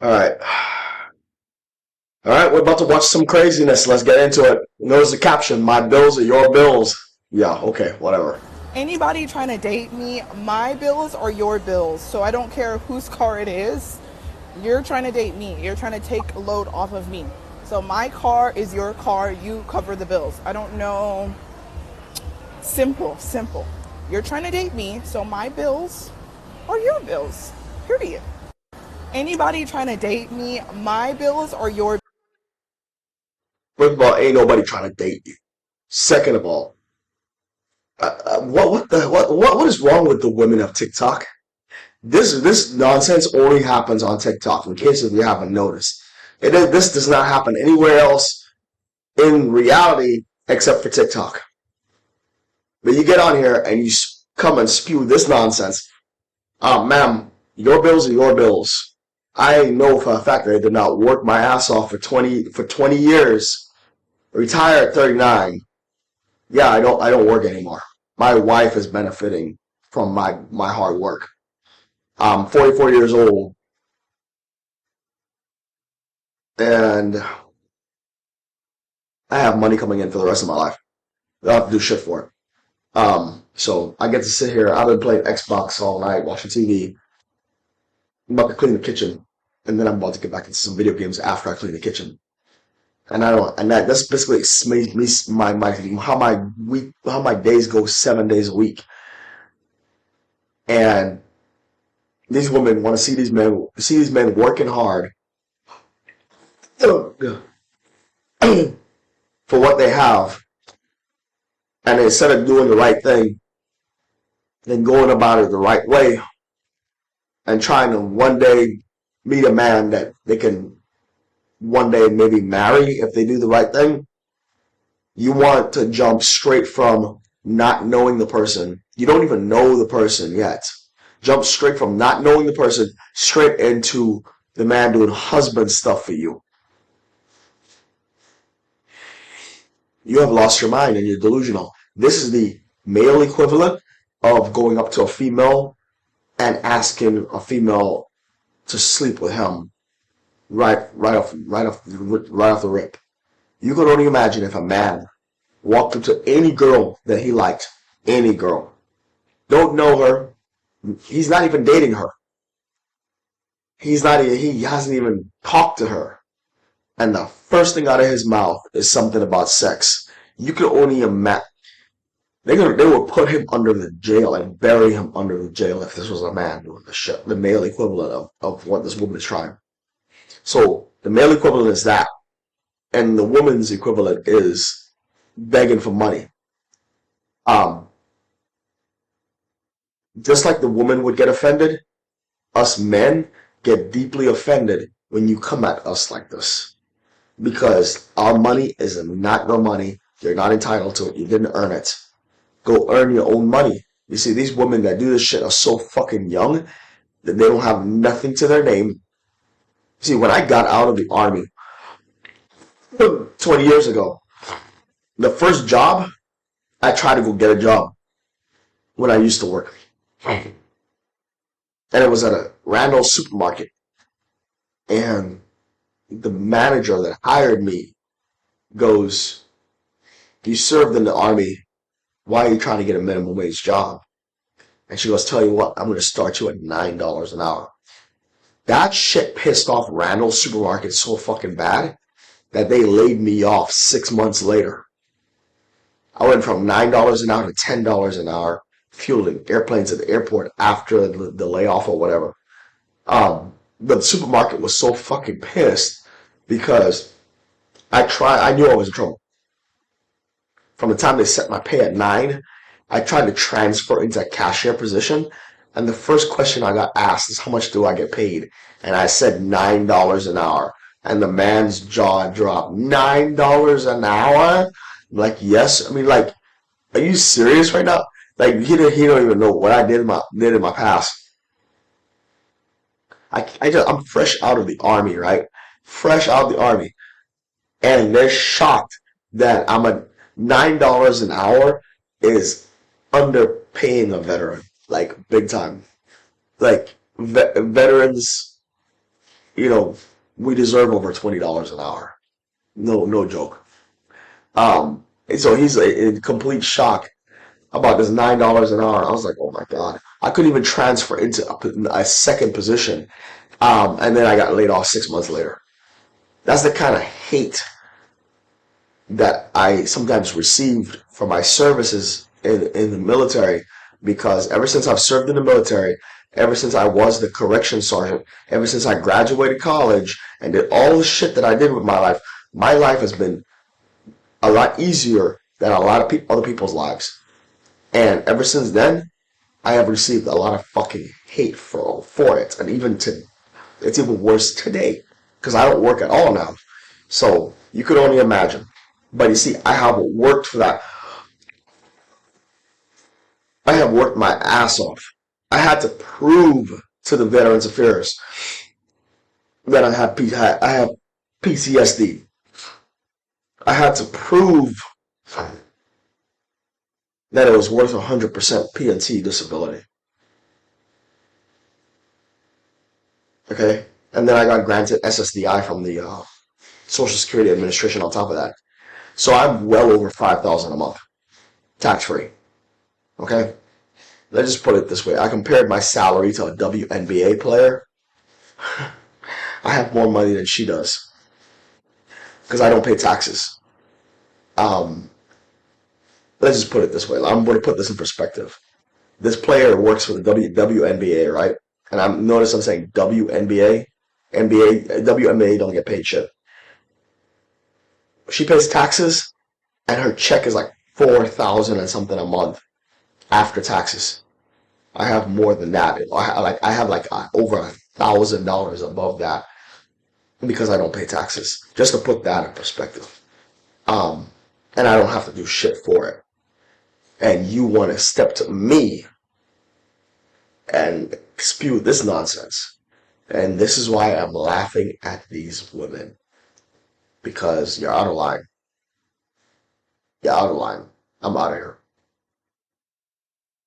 All right. All right, we're about to watch some craziness. Let's get into it. Notice the caption, my bills are your bills. Yeah, okay, whatever. Anybody trying to date me, my bills are your bills. So I don't care whose car it is. You're trying to date me. You're trying to take a load off of me. So my car is your car. You cover the bills. I don't know. Simple, simple. You're trying to date me, so my bills are your bills. Period. Anybody trying to date me, my bills are your. First of all, ain't nobody trying to date you. Second of all, what is wrong with the women of TikTok? This nonsense only happens on TikTok. In case if you haven't noticed, this does not happen anywhere else in reality except for TikTok. But you get on here and you come and spew this nonsense. Ma'am, your bills are your bills. I know for a fact that I did not work my ass off for 20 years. Retire at 39. Yeah, I don't work anymore. My wife is benefiting from my hard work. I'm 44 years old and I have money coming in for the rest of my life. I don't have to do shit for it. So I get to sit here. I've been playing Xbox all night, watching TV. I'm about to clean the kitchen, and then I'm about to get back into some video games after I clean the kitchen. And I don't, and that's basically me my how my days go 7 days a week. And these women want to see these men working hard for what they have, and instead of doing the right thing and going about it the right way and trying to one day meet a man that they can one day maybe marry if they do the right thing. You want to jump straight from not knowing the person. You don't even know the person yet. Jump straight from not knowing the person straight into the man doing husband stuff for you. You have lost your mind and you're delusional. This is the male equivalent of going up to a female and asking a female to sleep with him right off the rip. You could only imagine if a man walked up to any girl that he liked, any girl, don't know her, he's not even dating her, he hasn't even talked to her, and the first thing out of his mouth is something about sex. You can only imagine. They would put him under the jail and bury him under the jail if this was a man doing the shit, the male equivalent of what this woman is trying. So the male equivalent is that, and the woman's equivalent is begging for money. Um, just like the woman would get offended, us men get deeply offended when you come at us like this. Because our money is not your money. You're not entitled to it. You didn't earn it. Go earn your own money. You see, these women that do this shit are so fucking young that they don't have nothing to their name. See, when I got out of the army 20 years ago, the first job, I tried to go get a job when I used to work. And it was at a Randall supermarket. And the manager that hired me goes, you served in the army. Why are you trying to get a minimum wage job? And she goes, tell you what, I'm going to start you at $9 an hour. That shit pissed off Randall Supermarket so fucking bad that they laid me off 6 months later. I went from $9 an hour to $10 an hour fueling airplanes at the airport after the layoff or whatever. But the supermarket was so fucking pissed because I knew I was in trouble. From the time they set my pay at 9, I tried to transfer into a cashier position, and the first question I got asked is how much do I get paid? And I said $9 an hour. And the man's jaw dropped. $9 an hour? I'm like, yes. I mean, like, are you serious right now? Like, he don't even know what I did in my past. I'm fresh out of the army, right? Fresh out of the army. And they're shocked that I'm a $9 an hour is underpaying a veteran, like big time. Like veterans, you know, we deserve over $20 an hour. No joke. And so he's in complete shock about this $9 an hour. I was like, oh my God. I couldn't even transfer into a second position. And then I got laid off 6 months later. That's the kind of hate that I sometimes received for my services in the military, because ever since I've served in the military, ever since I was the correction sergeant, ever since I graduated college and did all the shit that I did with my life has been a lot easier than a lot of other people's lives. And ever since then, I have received a lot of fucking hate for it. And it's even worse today because I don't work at all now. So you could only imagine. But you see, I have worked for that. I have worked my ass off. I had to prove to the Veterans Affairs that I have PTSD. I had to prove that it was worth 100% P&T disability. Okay? And then I got granted SSDI from the Social Security Administration on top of that. So I'm well over $5,000 a month, tax-free. Okay? Let's just put it this way. I compared my salary to a WNBA player. I have more money than she does because I don't pay taxes. Let's just put it this way. I'm going to put this in perspective. This player works for the WNBA, right? And I'm saying WNBA. WNBA don't get paid shit. She pays taxes, and her check is like $4,000 and something a month after taxes. I have more than that. I have over $1,000 above that because I don't pay taxes. Just to put that in perspective. And I don't have to do shit for it. And you want to step to me and spew this nonsense. And this is why I'm laughing at these women. Because you're out of line. You're out of line. I'm out of here.